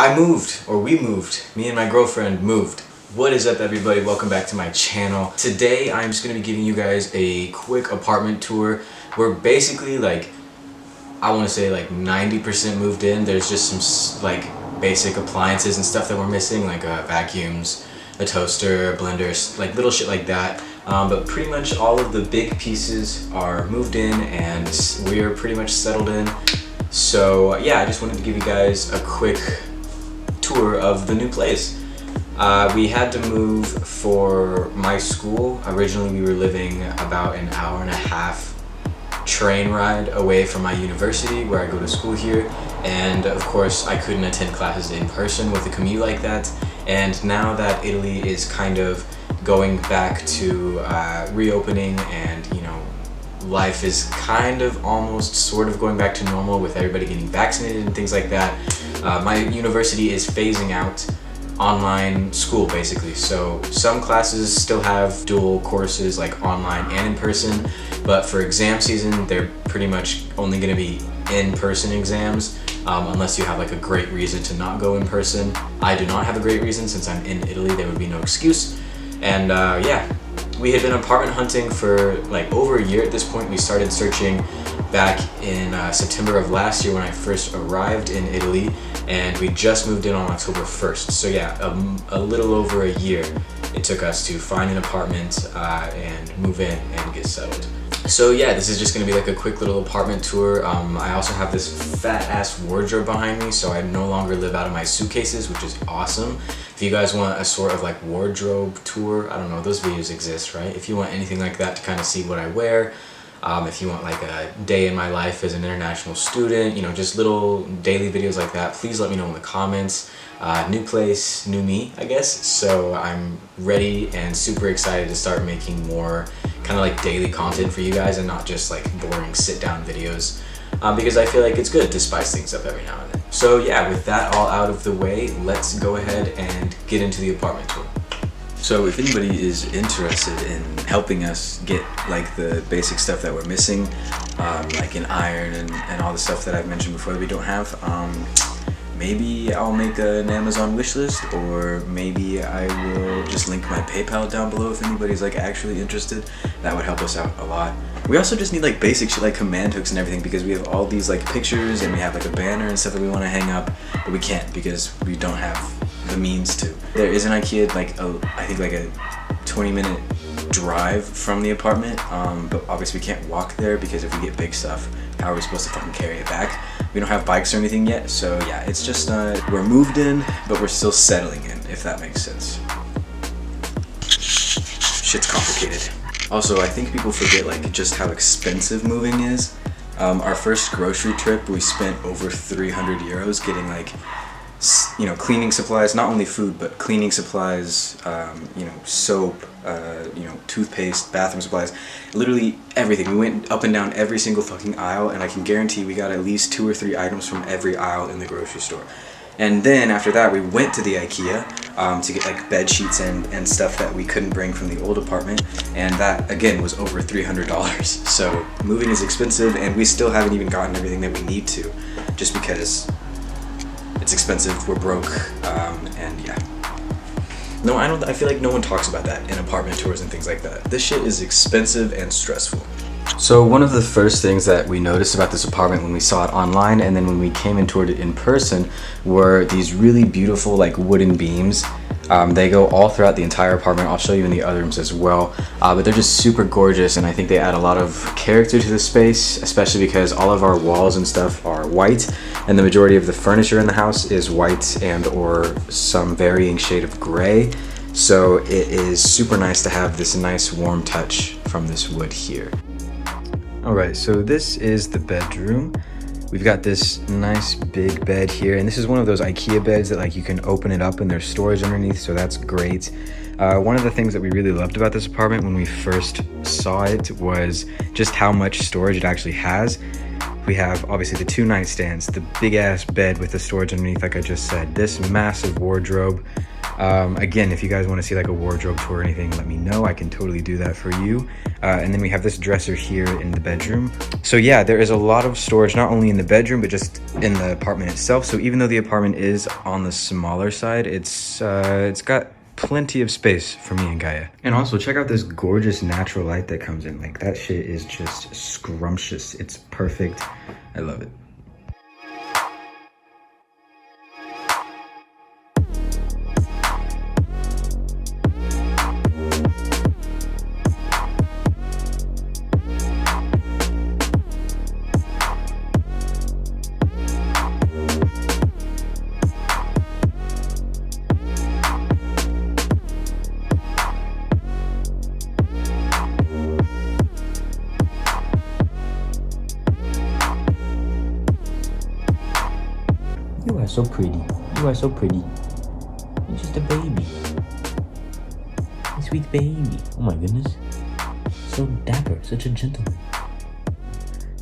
I moved, or we moved. Me and my girlfriend moved. What is up, everybody? Welcome back to my channel. Today, I'm just gonna be giving you guys a quick apartment tour. We're basically I wanna say 90% moved in. There's just some basic appliances and stuff that we're missing, like vacuums, a toaster, blenders, little shit like that. But pretty much all of the big pieces are moved in and we're pretty much settled in. So yeah, I just wanted to give you guys a quick tour of the new place. We had to move for my school. Originally we were living about an hour and a half train ride away from my university where I go to school here, and of course I couldn't attend classes in person with a commute like that. And now that Italy is kind of going back to reopening, and life is kind of almost sort of going back to normal with everybody getting vaccinated and things like that, my university is phasing out online school basically. So some classes still have dual courses, like online and in person, but for exam season they're pretty much only going to be in-person exams, unless you have a great reason to not go in person. I do not have a great reason. Since I'm in Italy, there would be no excuse. And yeah, we had been apartment hunting for over a year at this point. We started searching back in September of last year when I first arrived in Italy, and we just moved in on October 1st. So yeah, a little over a year it took us to find an apartment and move in and get settled. So yeah, this is just gonna be a quick little apartment tour. I also have this fat ass wardrobe behind me, so I no longer live out of my suitcases, which is awesome. If you guys want a sort of wardrobe tour, I don't know, those videos exist, right? If you want anything like that to kind of see what I wear, if you want a day in my life as an international student, just little daily videos like that, please let me know in the comments. New place, new me, I guess. So I'm ready and super excited to start making more kind of daily content for you guys, and not just boring sit down videos, because I feel it's good to spice things up every now and then. So yeah, with that all out of the way, let's go ahead and get into the apartment tour. So if anybody is interested in helping us get the basic stuff that we're missing, like an iron and all the stuff that I've mentioned before that we don't have, maybe I'll make an Amazon wish list, or maybe I will just link my PayPal down below if anybody's actually interested. That would help us out a lot. We also just need basic shit like command hooks and everything, because we have all these pictures and we have a banner and stuff that we want to hang up, but we can't because we don't have the means to. There is an IKEA I think a 20-minute drive from the apartment, but obviously we can't walk there because if we get big stuff, how are we supposed to fucking carry it back? We don't have bikes or anything yet, so yeah, it's just we're moved in, but we're still settling in, if that makes sense. Shit's complicated. Also, I think people forget just how expensive moving is. Our first grocery trip, we spent over 300 euros getting cleaning supplies, not only food, but cleaning supplies, soap, toothpaste, bathroom supplies, literally everything. We went up and down every single fucking aisle, and I can guarantee we got at least 2 or 3 items from every aisle in the grocery store. And then after that, we went to the IKEA to get bed sheets and stuff that we couldn't bring from the old apartment, and that again was over $300. So moving is expensive, and we still haven't even gotten everything that we need to, just because it's expensive, we're broke, and yeah. No, I feel no one talks about that in apartment tours and things like that. This shit is expensive and stressful. So one of the first things that we noticed about this apartment when we saw it online, and then when we came and toured it in person, were these really beautiful wooden beams. They go all throughout the entire apartment. I'll show you in the other rooms as well, but they're just super gorgeous, and I think they add a lot of character to the space, especially because all of our walls and stuff are white, and the majority of the furniture in the house is white and or some varying shade of gray. So it is super nice to have this nice warm touch from this wood here. Alright, so this is the bedroom. We've got this nice big bed here, and this is one of those IKEA beds that you can open it up and there's storage underneath, so that's great. One of the things that we really loved about this apartment when we first saw it was just how much storage it actually has. We have obviously the 2 nightstands, the big ass bed with the storage underneath like I just said, this massive wardrobe, Again, if you guys want to see like a wardrobe tour or anything, let me know. I can totally do that for you. And then we have this dresser here in the bedroom. So yeah, there is a lot of storage, not only in the bedroom, but just in the apartment itself. So even though the apartment is on the smaller side, it's got plenty of space for me and Gaia. And also check out this gorgeous natural light that comes in. Like that shit is just scrumptious. It's perfect. I love it. You are so pretty. You are so pretty. You're just a baby. A sweet baby. Oh my goodness. So dapper. Such a gentleman.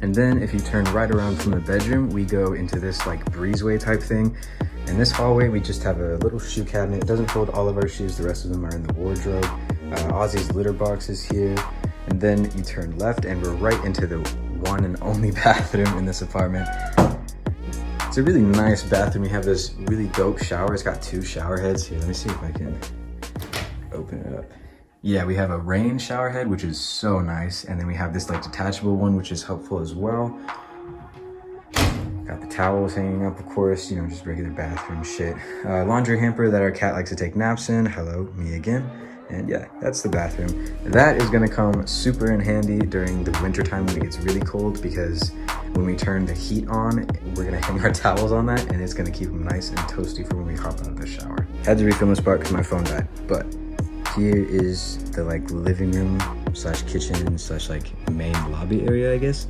And then if you turn right around from the bedroom, we go into this like breezeway type thing. In this hallway, we just have a little shoe cabinet. It doesn't hold all of our shoes. The rest of them are in the wardrobe. Ozzy's litter box is here. And then you turn left and we're right into the one and only bathroom in this apartment. It's a really nice bathroom. We have this really dope shower. It's got 2 shower heads. Here, let me see if I can open it up. Yeah, we have a rain shower head, which is so nice. And then we have this like detachable one, which is helpful as well. Got the towels hanging up, of course, you know, just regular bathroom shit. Laundry hamper that our cat likes to take naps in. Hello, me again. And yeah, that's the bathroom. That is gonna come super in handy during the winter time when it gets really cold, because when we turn the heat on, we're gonna hang our towels on that and it's gonna keep them nice and toasty for when we hop out of the shower. Had to refilm this part because my phone died, but here is the like living room slash kitchen slash like main lobby area, I guess.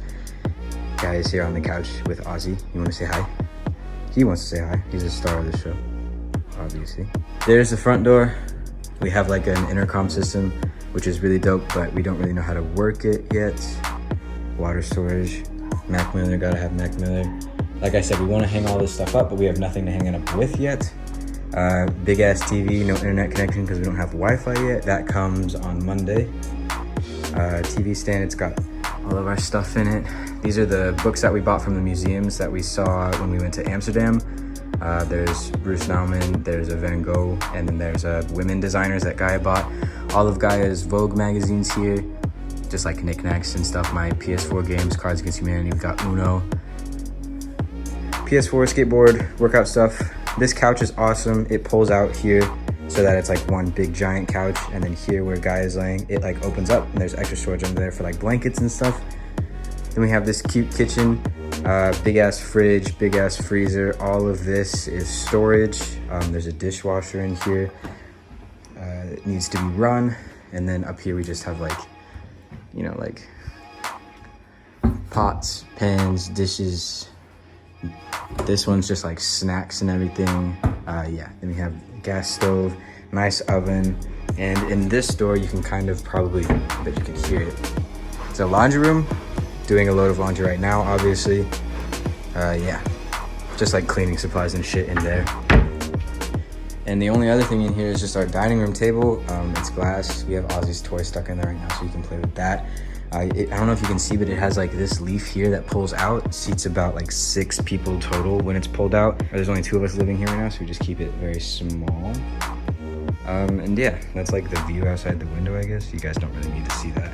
Guy is here on the couch with Ozzy. You wanna say hi? He wants to say hi. He's a star of the show, obviously. There's the front door. We have like an intercom system, which is really dope, but we don't really know how to work it yet. Water storage, Mac Miller, gotta have Mac Miller. Like I said, we wanna hang all this stuff up, but we have nothing to hang it up with yet. Big ass TV, no internet connection because we don't have Wi-Fi yet. That comes on Monday. TV stand, it's got all of our stuff in it. These are the books that we bought from the museums that we saw when we went to Amsterdam. There's Bruce Nauman, there's a Van Gogh, and then there's women designers that Gaia bought. All of Gaia's Vogue magazines here, just like knickknacks and stuff. My PS4 games, Cards Against Humanity, we've got Uno. PS4, skateboard, workout stuff. This couch is awesome. It pulls out here so that it's like one big giant couch, and then here where Gaia is laying, it like opens up and there's extra storage under there for like blankets and stuff. Then we have this cute kitchen. Big ass fridge, big ass freezer. All of this is storage. There's a dishwasher in here. It needs to be run. And then up here we just have like, you know, like pots, pans, dishes. This one's just like snacks and everything. Yeah, then we have gas stove, nice oven. And in this door, you can kind of probably, I bet you can hear it. It's a laundry room. Doing a load of laundry right now, obviously. Yeah, just like cleaning supplies and shit in there. And the only other thing in here is just our dining room table. It's glass. We have Ozzy's toy stuck in there right now, so you can play with that. I don't know if you can see, but it has like this leaf here that pulls out. It seats about like 6 people total when it's pulled out. There's only 2 of us living here right now, so we just keep it very small. And yeah, that's like the view outside the window, I guess. You guys don't really need to see that.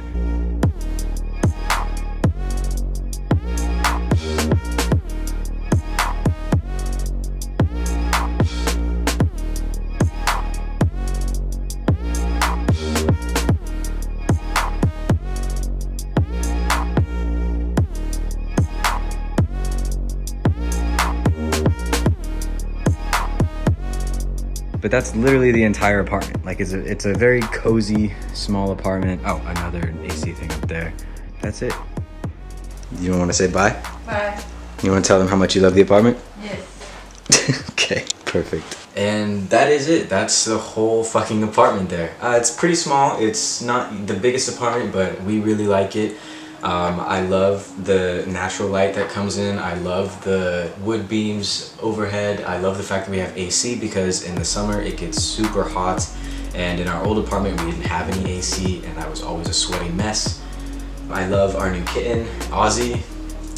But that's literally the entire apartment. Like it's a very cozy, small apartment. Oh, another AC thing up there. That's it. You don't want to say bye? Bye. You want to tell them how much you love the apartment? Yes. Okay, perfect. And that is it. That's the whole fucking apartment there. It's pretty small. It's not the biggest apartment, but we really like it. I love the natural light that comes in. I love the wood beams overhead. I love the fact that we have AC because in the summer it gets super hot, and in our old apartment we didn't have any AC and I was always a sweaty mess. I love our new kitten, Ozzy,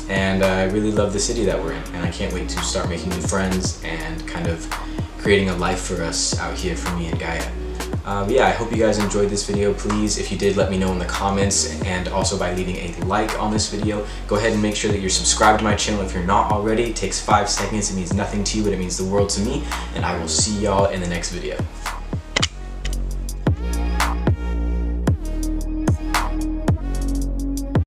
and I really love the city that we're in, and I can't wait to start making new friends and kind of creating a life for us out here for me and Gaia. Yeah, I hope you guys enjoyed this video. Please, if you did, let me know in the comments, and also by leaving a like on this video. Go ahead and make sure that you're subscribed to my channel if you're not already. It takes 5 seconds, it means nothing to you, but it means the world to me, and I will see y'all in the next video.